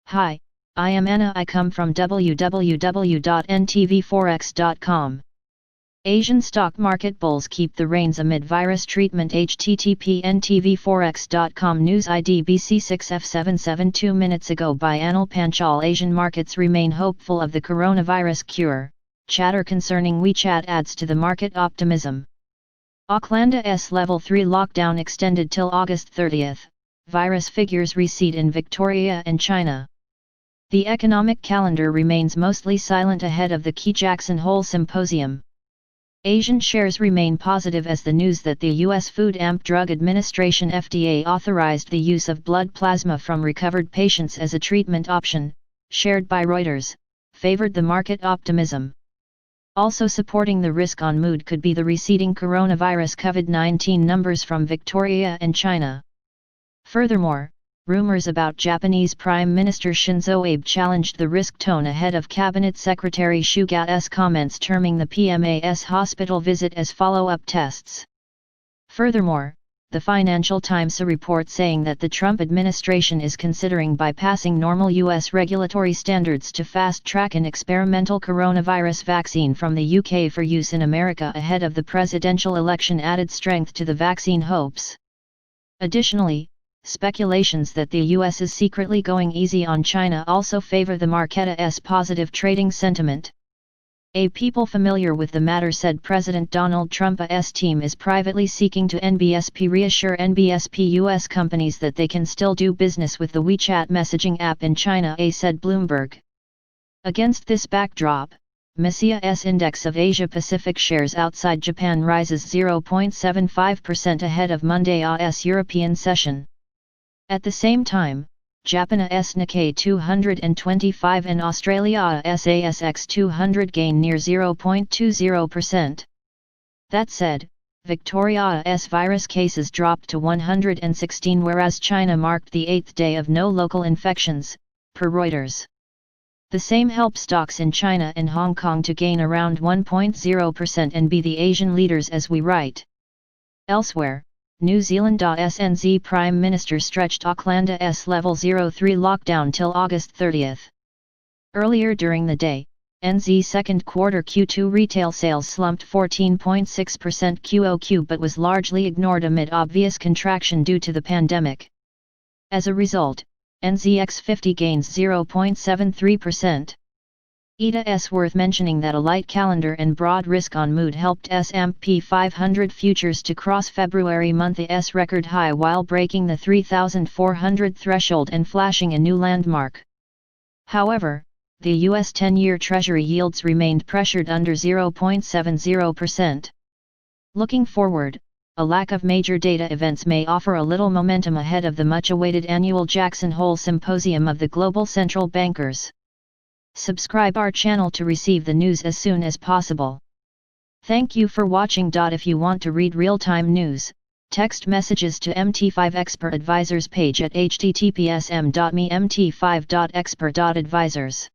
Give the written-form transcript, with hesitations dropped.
Hi, I am Anna. I come from www.ntvforex.com. Asian stock market bulls keep the reins amid virus treatment. http ntvforex.com News ID BC6F772 2 minutes ago by Anil Panchal. Asian markets remain hopeful of the coronavirus cure. Chatter concerning WeChat adds to the market optimism. Auckland's Level 3 lockdown extended till August 30. Virus figures recede in Victoria and China. The economic calendar remains mostly silent ahead of the key Jackson Hole Symposium. Asian shares remain positive as the news that the U.S. Food and Drug Administration (FDA) authorized the use of blood plasma from recovered patients as a treatment option, shared by Reuters, favored the market optimism. Also supporting the risk on mood could be the receding coronavirus COVID-19 numbers from Victoria and China. Furthermore, rumors about Japanese Prime Minister Shinzo Abe challenged the risk tone ahead of Cabinet Secretary Suga's comments terming the PMAS hospital visit as follow-up tests. Furthermore, the Financial Times saw a report saying that the Trump administration is considering bypassing normal U.S. regulatory standards to fast-track an experimental coronavirus vaccine from the UK for use in America ahead of the presidential election added strength to the vaccine hopes. Additionally, speculations that the U.S. is secretly going easy on China also favor the market's positive trading sentiment. People familiar with the matter said President Donald Trump's team is privately seeking to reassure NBSP U.S. companies that they can still do business with the WeChat messaging app in China, said Bloomberg. Against this backdrop, MSCI's index of Asia-Pacific shares outside Japan rises 0.75% ahead of Monday's European session. At the same time, Japan's Nikkei 225 and Australia's ASX 200 gain near 0.20%. That said, Victoria's virus cases dropped to 116 whereas China marked the 8th day of no local infections, per Reuters. The same helped stocks in China and Hong Kong to gain around 1.0% and be the Asian leaders as we write. Elsewhere, New Zealand's NZ Prime Minister stretched Auckland's Level 03 lockdown till August 30. Earlier during the day, NZ's second quarter Q2 retail sales slumped 14.6% QoQ but was largely ignored amid obvious contraction due to the pandemic. As a result, NZX 50 gains 0.73%. It's worth mentioning that a light calendar and broad risk on mood helped S&P 500 futures to cross February month's record high while breaking the 3,400 threshold and flashing a new landmark. However, the U.S. 10-year Treasury yields remained pressured under 0.70%. Looking forward, a lack of major data events may offer a little momentum ahead of the much-awaited annual Jackson Hole Symposium of the global central bankers. Subscribe our channel to receive the news as soon as possible. Thank you for watching. If you want to read real-time news, text messages to MT5 Expert Advisors page at https://mt5.expert.advisors.